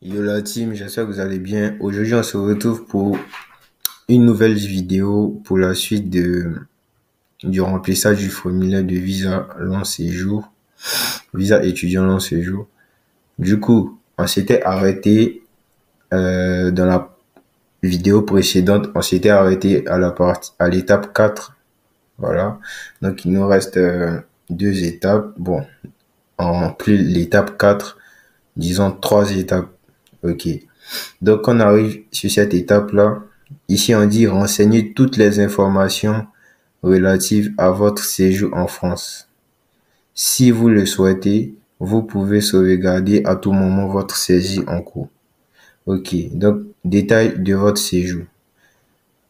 Yo la team, j'espère que vous allez bien. Aujourd'hui, on se retrouve pour une nouvelle vidéo pour la suite du remplissage du formulaire de visa long séjour, visa étudiant long séjour. Du coup, on s'était arrêté dans la vidéo précédente, on s'était arrêté à à l'étape 4. Voilà. Donc, il nous reste deux étapes. Bon, en plus l'étape 4, disons trois étapes. Ok. Donc, on arrive sur cette étape-là. Ici, on dit renseigner toutes les informations relatives à votre séjour en France. Si vous le souhaitez, vous pouvez sauvegarder à tout moment votre saisie en cours. Ok, donc détail de votre séjour.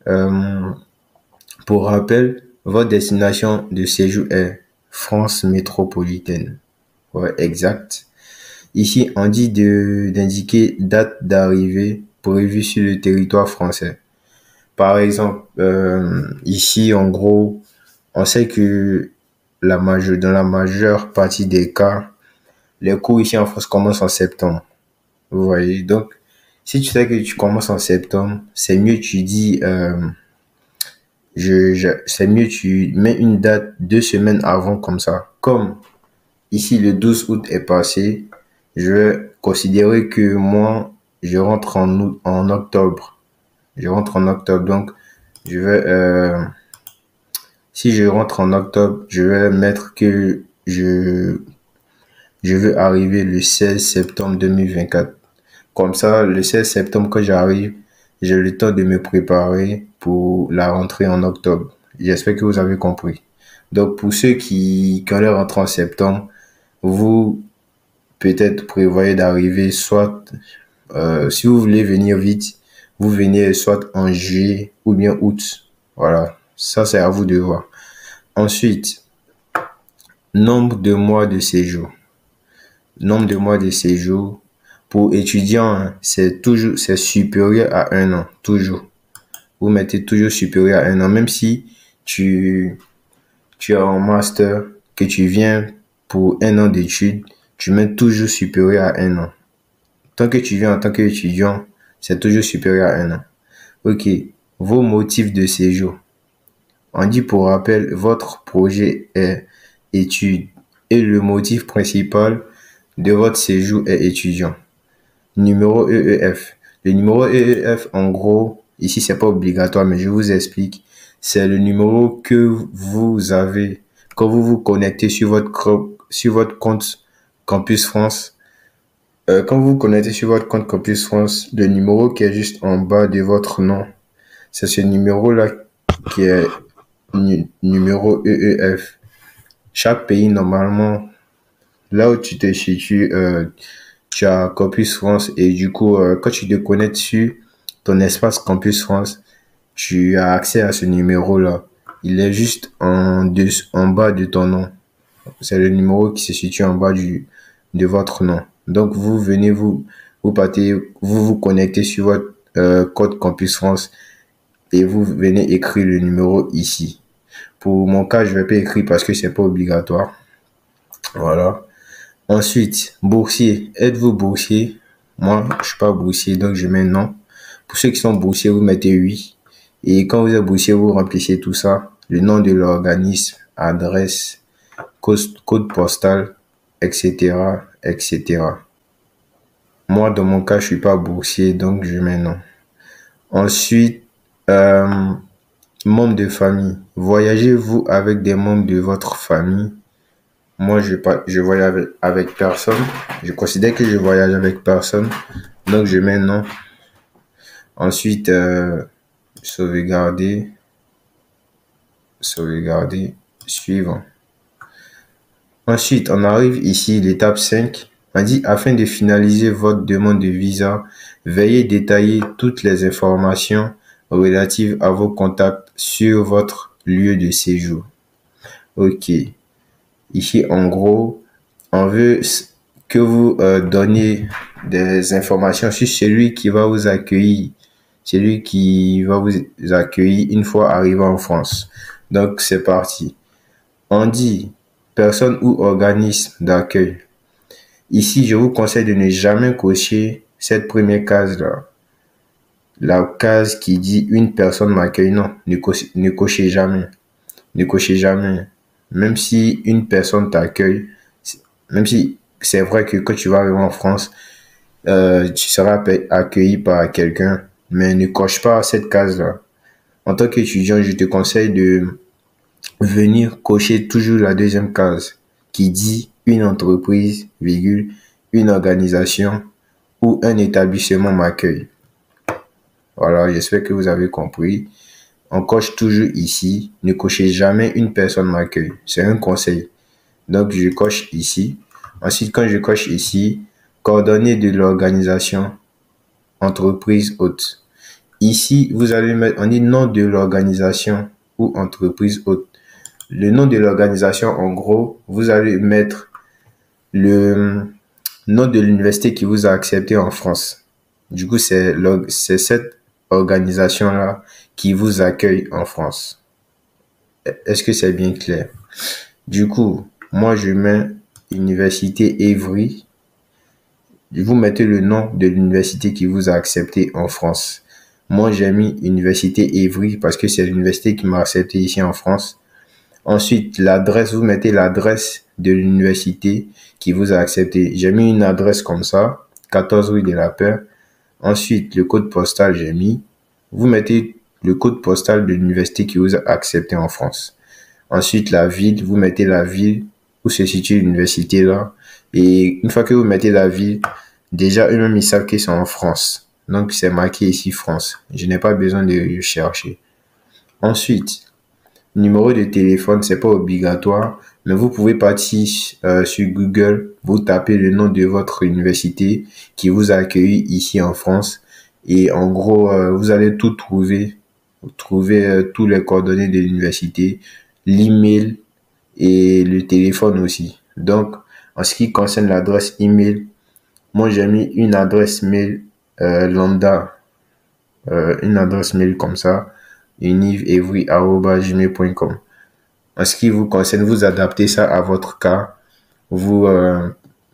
Euh, pour rappel, votre destination de séjour est France métropolitaine. Ouais, exact. Ici, on dit d'indiquer date d'arrivée prévue sur le territoire français. Par exemple, ici, en gros, on sait que dans la majeure partie des cas, les cours ici en France commencent en septembre. Vous voyez? Donc, si tu sais que tu commences en septembre, c'est mieux tu dis, c'est mieux tu mets une date 2 semaines avant comme ça. Comme ici, le 12 août est passé, je vais considérer que moi, je rentre en octobre. Je rentre en octobre, donc je vais, si je rentre en octobre, je vais mettre que je veux arriver le 16 septembre 2024. Comme ça, le 16 septembre, quand j'arrive, j'ai le temps de me préparer pour la rentrée en octobre. J'espère que vous avez compris. Donc, pour ceux qui ont leur rentrée en septembre, vous peut-être prévoyez d'arriver soit, si vous voulez venir vite, vous venez soit en juillet ou bien août. Voilà. Ça, c'est à vous de voir. Ensuite, nombre de mois de séjour. Nombre de mois de séjour. Pour étudiants, hein, c'est supérieur à 1 an. Toujours. Vous mettez toujours supérieur à 1 an. Même si tu, tu as un master, que tu viens pour 1 an d'études, tu mets toujours supérieur à 1 an. Tant que tu viens en tant qu'étudiant, c'est toujours supérieur à 1 an. Ok. Vos motifs de séjour. On dit pour rappel, votre projet est études et le motif principal de votre séjour est étudiant. Numéro EEF. Le numéro EEF, en gros, ici c'est pas obligatoire, mais je vous explique. C'est le numéro que vous avez quand vous vous connectez sur votre compte Campus France. Quand vous vous connectez sur votre compte Campus France, le numéro qui est juste en bas de votre nom, c'est ce numéro-là qui est numéro EEF. Chaque pays, normalement, là où tu te situes, tu as Campus France et du coup, quand tu te connectes sur ton espace Campus France, tu as accès à ce numéro-là. Il est juste en bas de ton nom. C'est le numéro qui se situe en bas de votre nom. Donc, vous venez, vous connectez sur votre code Campus France et vous venez écrire le numéro ici. Pour mon cas, je vais pas écrire parce que c'est pas obligatoire. Voilà. Ensuite, boursier. Êtes-vous boursier? Moi, je suis pas boursier, donc je mets non. Pour ceux qui sont boursiers, vous mettez oui. Et quand vous êtes boursier, vous remplissez tout ça. Le nom de l'organisme, adresse, code postal, etc., etc. Moi, dans mon cas, je suis pas boursier, donc je mets non. Ensuite, euh, membres de famille. Voyagez-vous avec des membres de votre famille? Moi, je voyage avec personne. Je considère que je voyage avec personne. Donc, je mets non. Ensuite, sauvegarder. Sauvegarder. Suivant. Ensuite, on arrive ici, l'étape 5. On dit, afin de finaliser votre demande de visa, veuillez détailler toutes les informations relatives à vos contacts sur votre lieu de séjour. Ok. Ici, en gros, on veut que vous donniez des informations sur celui qui va vous accueillir, celui qui va vous accueillir une fois arrivé en France. Donc, c'est parti. On dit personne ou organisme d'accueil. Ici, je vous conseille de ne jamais cocher cette première case-là, la case qui dit une personne m'accueille, non, ne cochez jamais. Ne cochez jamais. Même si une personne t'accueille, même si c'est vrai que quand tu vas arriver en France, tu seras accueilli par quelqu'un, mais ne coche pas cette case-là. En tant qu'étudiant, je te conseille de venir cocher toujours la deuxième case qui dit une entreprise, virgule, une organisation ou un établissement m'accueille. Voilà, j'espère que vous avez compris. On coche toujours ici. Ne cochez jamais une personne m'accueille. C'est un conseil. Donc, je coche ici. Ensuite, quand je coche ici, coordonnées de l'organisation, entreprise hôte. Ici, vous allez mettre, on dit nom de l'organisation ou entreprise hôte. Le nom de l'organisation, en gros, vous allez mettre le nom de l'université qui vous a accepté en France. Du coup, c'est cette organisation-là qui vous accueille en France. Est-ce que c'est bien clair? Du coup, moi, je mets Université Évry. Vous mettez le nom de l'université qui vous a accepté en France. Moi, j'ai mis Université Évry parce que c'est l'université qui m'a accepté ici en France. Ensuite, l'adresse, vous mettez l'adresse de l'université qui vous a accepté. J'ai mis une adresse comme ça, 14 rue de la Paix. Ensuite, le code postal, j'ai mis. Vous mettez le code postal de l'université qui vous a accepté en France. Ensuite, la ville, vous mettez la ville où se situe l'université là. Et une fois que vous mettez la ville, déjà eux-mêmes ils savent qu'ils sont en France. Donc, c'est marqué ici France. Je n'ai pas besoin de chercher. Ensuite, numéro de téléphone, c'est pas obligatoire, mais vous pouvez partir sur Google, vous tapez le nom de votre université qui vous a accueilli ici en France et en gros, vous allez tout trouver, tous les coordonnées de l'université, l'email et le téléphone aussi. Donc, en ce qui concerne l'adresse email, moi j'ai mis une adresse mail lambda, une adresse mail comme ça, univevry@gmail.com. En ce qui vous concerne, vous adaptez ça à votre cas. Vous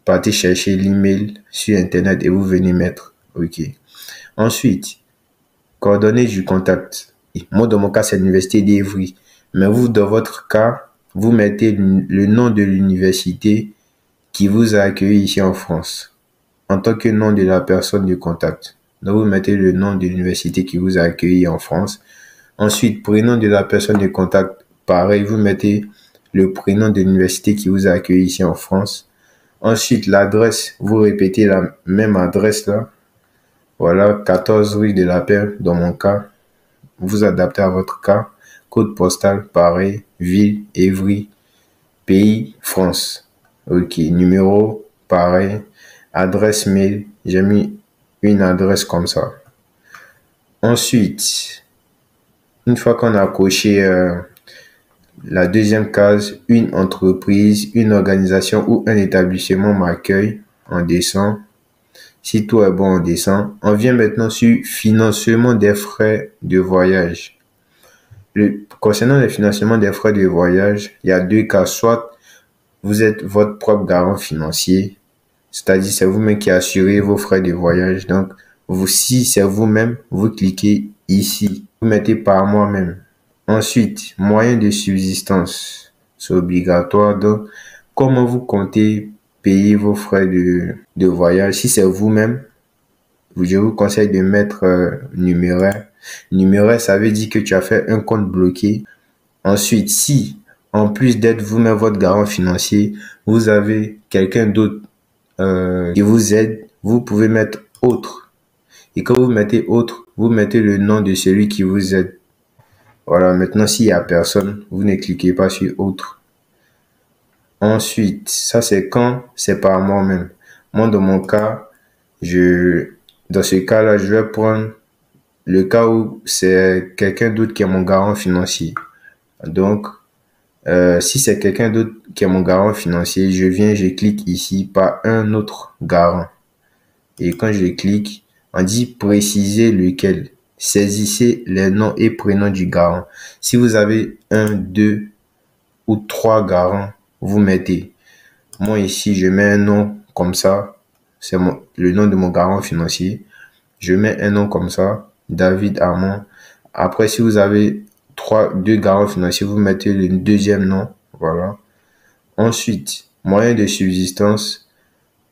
partez chercher l'email sur Internet et vous venez mettre. OK. Ensuite, coordonnées du contact. Moi, dans mon cas, c'est l'université d'Evry. Mais vous, dans votre cas, vous mettez le nom de l'université qui vous a accueilli ici en France en tant que nom de la personne du contact. Donc, vous mettez le nom de l'université qui vous a accueilli en France. Ensuite, prénom de la personne de contact. Pareil, vous mettez le prénom de l'université qui vous a accueilli ici en France. Ensuite, l'adresse, vous répétez la même adresse là. Voilà, 14 rue de la Paix dans mon cas. Vous adaptez à votre cas. Code postal, pareil. Ville, Évry. Pays, France. OK. Numéro, pareil. Adresse mail, j'ai mis une adresse comme ça. Ensuite, une fois qu'on a coché la deuxième case, une entreprise, une organisation ou un établissement m'accueille, on descend. Si tout est bon, on descend. On vient maintenant sur financement des frais de voyage. Concernant le financement des frais de voyage, il y a deux cas. Soit vous êtes votre propre garant financier, c'est-à-dire c'est vous-même qui assurez vos frais de voyage. Donc, si c'est vous-même, vous cliquez ici. Vous mettez par moi-même. Ensuite, moyen de subsistance, c'est obligatoire. Donc, comment vous comptez payer vos frais de voyage? Si c'est vous-même, je vous conseille de mettre numéraire. Numéraire, ça veut dire que tu as fait un compte bloqué. Ensuite, si, en plus d'être vous-même votre garant financier, vous avez quelqu'un d'autre qui vous aide, vous pouvez mettre autre. Et quand vous mettez autre, vous mettez le nom de celui qui vous aide. Voilà, maintenant, s'il n'y a personne, vous ne cliquez pas sur autre. Ensuite, ça c'est quand c'est par moi-même. Moi, dans mon cas, dans ce cas-là, je vais prendre le cas où c'est quelqu'un d'autre qui est mon garant financier. Donc, si c'est quelqu'un d'autre qui est mon garant financier, je clique ici par un autre garant. Et quand je clique, on dit préciser lequel. Saisissez les noms et prénoms du garant. Si vous avez un, deux ou trois garants, vous mettez. Moi ici, je mets un nom comme ça. c'est le nom de mon garant financier. Je mets un nom comme ça, David Armand. Après, si vous avez deux garants financiers, vous mettez le deuxième nom. Voilà. Ensuite, moyen de subsistance.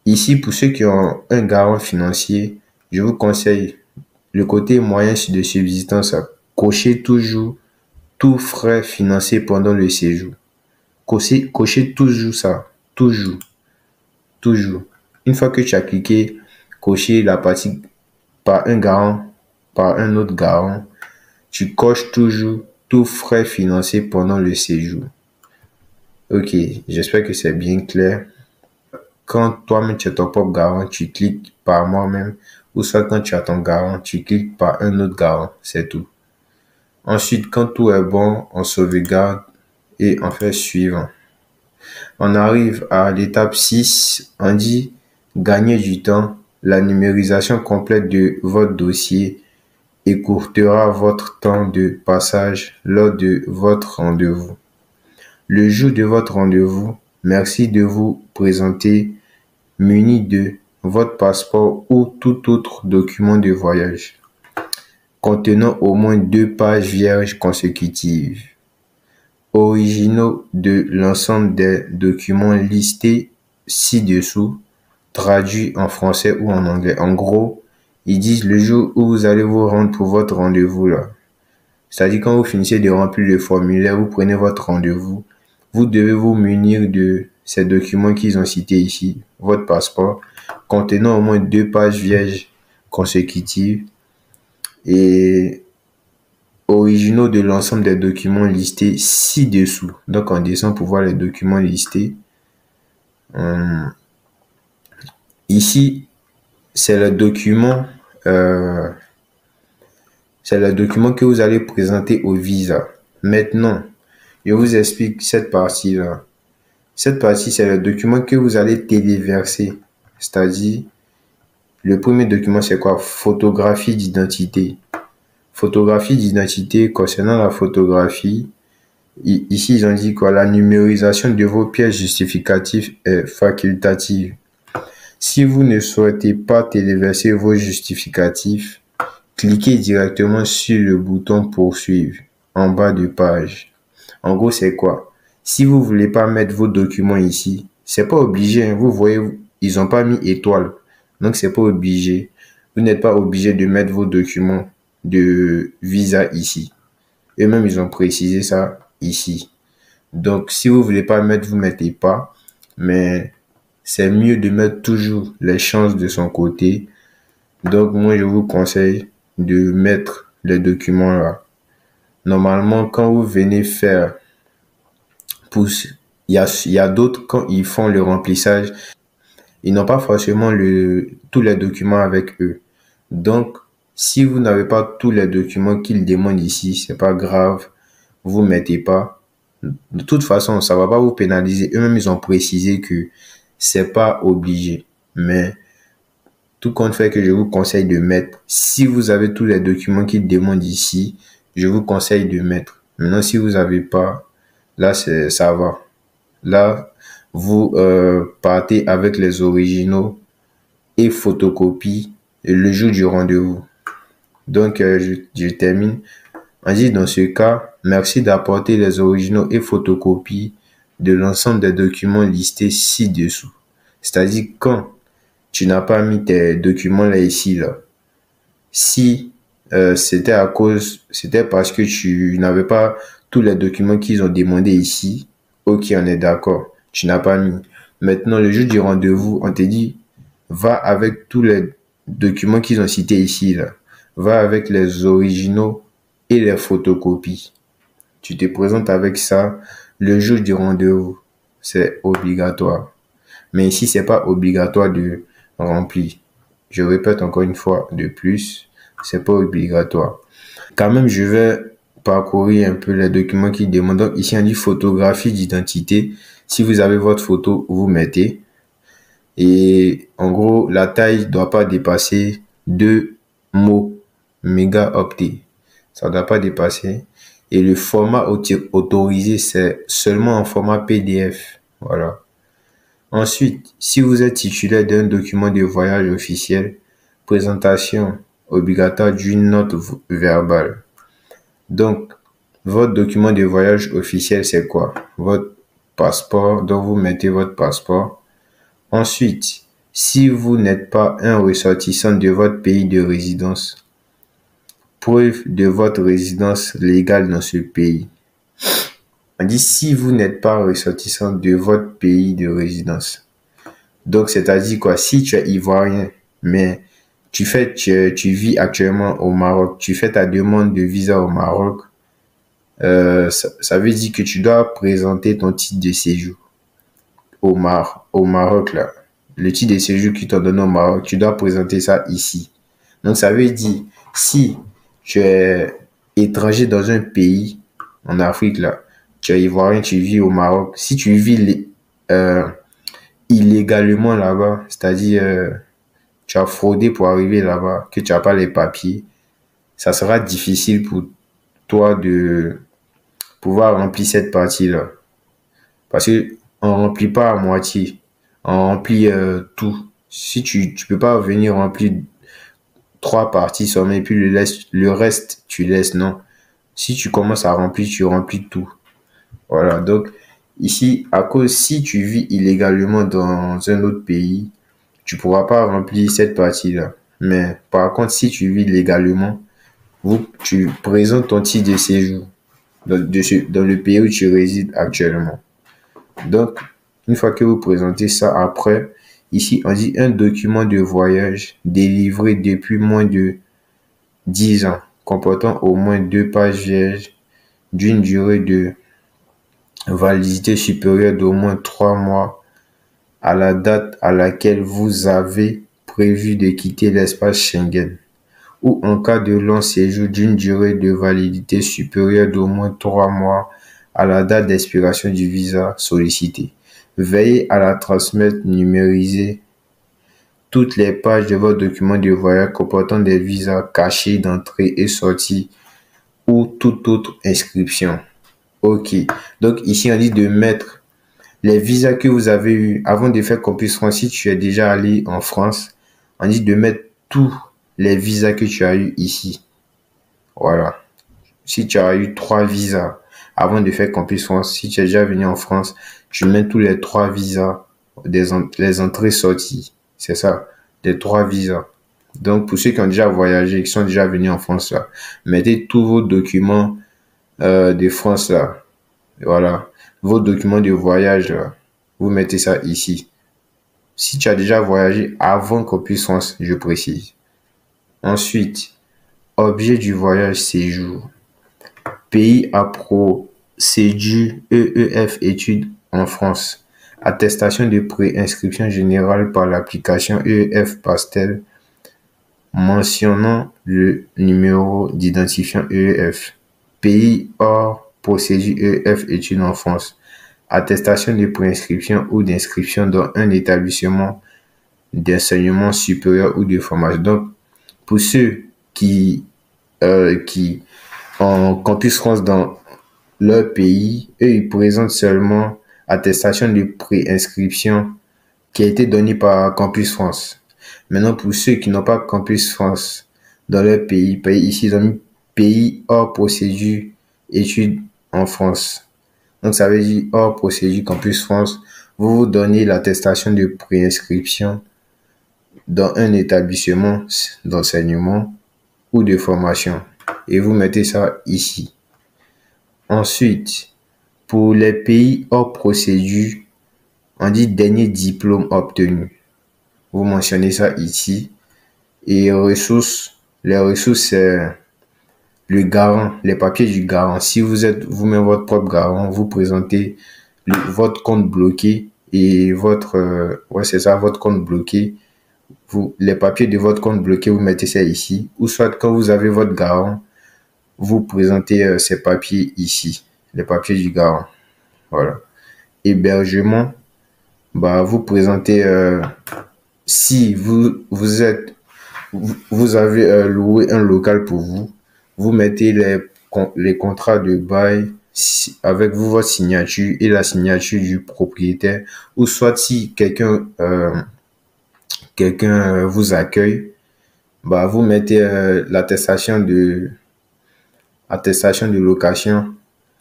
Ici, pour ceux qui ont un garant financier, je vous conseille le côté moyen de subsistance. Cochez toujours tout frais financiers pendant le séjour. Cochez toujours ça. Toujours. Toujours. Une fois que tu as cliqué, cocher la partie par un garant, par un autre garant, tu coches toujours tout frais financiers pendant le séjour. Ok, j'espère que c'est bien clair. Quand toi-même tu as ton propre garant, tu cliques par moi-même. Ou soit quand tu as ton garant, tu cliques par un autre garant. C'est tout. Ensuite, quand tout est bon, on sauvegarde et on fait suivant. On arrive à l'étape 6. On dit gagner du temps. La numérisation complète de votre dossier écourtera votre temps de passage lors de votre rendez-vous. Le jour de votre rendez-vous, merci de vous présenter muni de votre passeport ou tout autre document de voyage contenant au moins 2 pages vierges consécutives, originaux de l'ensemble des documents listés ci-dessous, traduits en français ou en anglais. En gros, ils disent le jour où vous allez vous rendre pour votre rendez-vous là. C'est-à-dire quand vous finissez de remplir le formulaire, vous prenez votre rendez-vous, vous devez vous munir de ces documents qu'ils ont cités ici, votre passeport, contenant au moins 2 pages vierges consécutives et originaux de l'ensemble des documents listés ci-dessous. Donc on descend pour voir les documents listés. Ici, c'est le document que vous allez présenter au visa. Maintenant, je vous explique cette partie-là. Cette partie, c'est le document que vous allez téléverser. C'est-à-dire, le premier document, c'est quoi? Photographie d'identité. Photographie d'identité, concernant la photographie, ici, ils ont dit quoi? La numérisation de vos pièces justificatives est facultative. Si vous ne souhaitez pas téléverser vos justificatifs, cliquez directement sur le bouton poursuivre en bas de page. En gros, c'est quoi? Si vous voulez pas mettre vos documents ici, c'est pas obligé. Hein. Vous voyez, ils ont pas mis étoile. Donc, c'est pas obligé. Vous n'êtes pas obligé de mettre vos documents de visa ici. Eux-mêmes, ils ont précisé ça ici. Donc, si vous voulez pas mettre, vous mettez pas. Mais c'est mieux de mettre toujours les chances de son côté. Donc, moi, je vous conseille de mettre les documents là. Normalement, quand vous venez faire, il y a d'autres, quand ils font le remplissage, ils n'ont pas forcément tous les documents avec eux. Donc, si vous n'avez pas tous les documents qu'ils demandent ici, c'est pas grave, vous mettez pas. De toute façon, ça va pas vous pénaliser. Eux-mêmes, ils ont précisé que c'est pas obligé. Mais, tout compte fait que je vous conseille de mettre. Si vous avez tous les documents qu'ils demandent ici, je vous conseille de mettre. Maintenant, si vous n'avez pas, là, ça va. Là, vous partez avec les originaux et photocopies le jour du rendez-vous. Donc, je termine. On dit dans ce cas, merci d'apporter les originaux et photocopies de l'ensemble des documents listés ci-dessous. C'est-à-dire quand tu n'as pas mis tes documents là ici, là. Si c'était parce que tu n'avais pas tous les documents qu'ils ont demandé ici, ok, on est d'accord, tu n'as pas mis. Maintenant, le jour du rendez-vous, on te dit, va avec tous les documents qu'ils ont cités ici, là. Va avec les originaux et les photocopies. Tu te présentes avec ça le jour du rendez-vous. C'est obligatoire. Mais ici, c'est pas obligatoire de remplir. Je répète encore une fois de plus, c'est pas obligatoire. Quand même, je vais parcourir un peu les documents qui demandent. Donc, ici, on dit photographie d'identité. Si vous avez votre photo, vous mettez. Et en gros, la taille ne doit pas dépasser 2 mots mégaoctets. Ça ne doit pas dépasser. Et le format autorisé, c'est seulement en format PDF. Voilà. Ensuite, si vous êtes titulaire d'un document de voyage officiel, présentation obligatoire d'une note verbale. Donc, votre document de voyage officiel, c'est quoi? Votre passeport, donc vous mettez votre passeport. Ensuite, si vous n'êtes pas un ressortissant de votre pays de résidence, preuve de votre résidence légale dans ce pays. On dit si vous n'êtes pas ressortissant de votre pays de résidence. Donc, c'est-à-dire quoi? Si tu es ivoirien, mais tu vis actuellement au Maroc, tu fais ta demande de visa au Maroc, ça veut dire que tu dois présenter ton titre de séjour au Maroc, là. Le titre de séjour qu'ils t'ont donné au Maroc, tu dois présenter ça ici. Donc, ça veut dire, si tu es étranger dans un pays, en Afrique, là, tu es ivoirien, tu vis au Maroc, si tu vis illégalement là-bas, c'est-à-dire tu as fraudé pour arriver là-bas, que tu n'as pas les papiers, ça sera difficile pour toi de pouvoir remplir cette partie-là. Parce qu'on ne remplit pas à moitié, on remplit tout. Si tu peux pas venir remplir 3 parties seulement et puis le reste, tu laisses, non. Si tu commences à remplir, tu remplis tout. Voilà, donc ici, à cause, si tu vis illégalement dans un autre pays, tu pourras pas remplir cette partie-là. Mais par contre, si tu vis légalement, tu présentes ton titre de séjour dans le pays où tu résides actuellement. Donc, une fois que vous présentez ça, après, ici, on dit un document de voyage délivré depuis moins de 10 ans, comportant au moins 2 pages vierges d'une durée de validité supérieure d'au moins 3 mois à la date à laquelle vous avez prévu de quitter l'espace Schengen, ou en cas de long séjour d'une durée de validité supérieure d'au moins 3 mois à la date d'expiration du visa sollicité. Veillez à la transmettre numérisée toutes les pages de votre document de voyage comportant des visas cachés d'entrée et sortie ou toute autre inscription. Ok, donc ici on dit de mettre les visas que vous avez eu avant de faire Campus France. Si tu es déjà allé en France, on dit de mettre tous les visas que tu as eu ici. Voilà. Si tu as eu 3 visas avant de faire Campus France, si tu es déjà venu en France, tu mets tous les 3 visas, les entrées-sorties. C'est ça, les 3 visas. Donc, pour ceux qui ont déjà voyagé, qui sont déjà venus en France, là, mettez tous vos documents de France, là. Voilà. Vos documents de voyage, là, vous mettez ça ici. Si tu as déjà voyagé avant Campus France, je précise. Ensuite, objet du voyage séjour. Pays à procédure EEF études en France. Attestation de préinscription générale par l'application EEF Pastel mentionnant le numéro d'identifiant EEF. Pays hors procédure EEF études en France. Attestation de préinscription ou d'inscription dans un établissement d'enseignement supérieur ou de formation. Donc, pour ceux qui en Campus France dans leur pays, eux, ils présentent seulement attestation de préinscription qui a été donnée par Campus France. Maintenant, pour ceux qui n'ont pas Campus France dans leur pays ici, ils ont mis pays hors procédure études en France. Donc, ça veut dire hors procédure Campus France, vous donnez l'attestation de préinscription dans un établissement d'enseignement ou de formation. Et vous mettez ça ici. Ensuite, pour les pays hors procédure, on dit dernier diplôme obtenu. Vous mentionnez ça ici. Et les ressources, c'est le garant, les papiers du garant. Si vous êtes vous-même votre propre garant, vous présentez votre compte bloqué et votre compte bloqué. Les papiers de votre compte bloqué, vous mettez ça ici. Ou soit quand vous avez votre garant, vous présentez ces papiers ici, les papiers du garant. Voilà. Hébergement, vous présentez si vous avez loué un local pour vous, vous mettez les contrats de bail, avec vous votre signature et la signature du propriétaire, ou soit si quelqu'un vous accueille, bah vous mettez attestation de location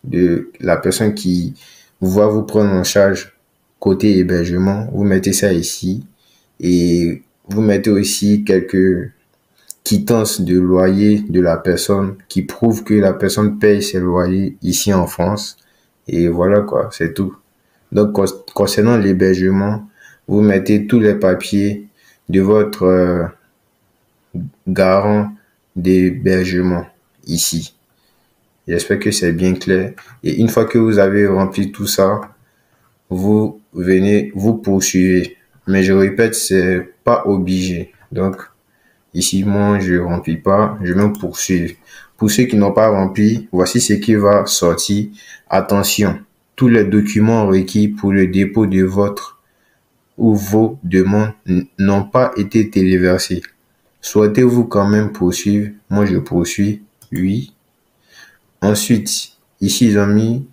de la personne qui va vous prendre en charge côté hébergement. Vous mettez ça ici et vous mettez aussi quelques quittances de loyer de la personne qui prouvent que la personne paye ses loyers ici en France. Et voilà quoi, c'est tout. Donc, concernant l'hébergement, vous mettez tous les papiers de votre garant d'hébergement ici. J'espère que c'est bien clair. Et une fois que vous avez rempli tout ça, vous venez, vous poursuivez. Mais je répète, c'est pas obligé. Donc, ici, moi, je remplis pas, je me poursuivre. Pour ceux qui n'ont pas rempli, voici ce qui va sortir. Attention, tous les documents requis pour le dépôt de votre ou vos demandes n'ont pas été téléversés. Souhaitez-vous quand même poursuivre? Moi, je poursuis. Oui. Ensuite, ici, ils ont mis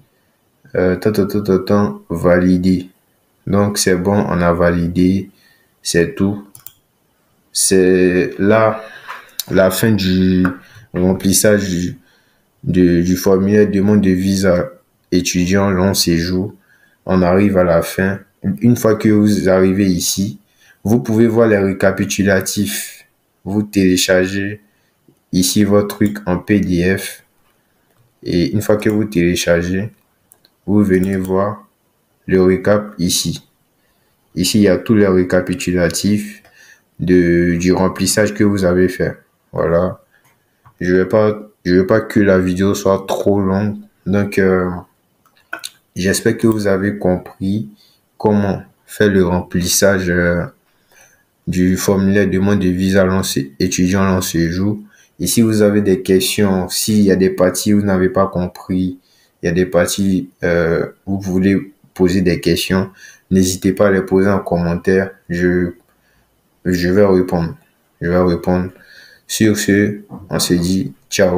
validé. Donc, c'est bon, on a validé. C'est tout. C'est là la fin du remplissage du formulaire demande de visa étudiant long séjour. On arrive à la fin. Une fois que vous arrivez ici, vous pouvez voir les récapitulatifs. Vous téléchargez ici votre truc en PDF. Et une fois que vous téléchargez, vous venez voir le récap ici. Ici, il y a tous les récapitulatifs du remplissage que vous avez fait. Voilà. Je vais pas que la vidéo soit trop longue. Donc, j'espère que vous avez compris comment faire le remplissage du formulaire demande de visa étudiant long séjour. Et si vous avez des questions, s'il y a des parties où vous n'avez pas compris, il y a des parties où vous voulez poser des questions, n'hésitez pas à les poser en commentaire. Je vais répondre. Je vais répondre. Sur ce, on se dit ciao.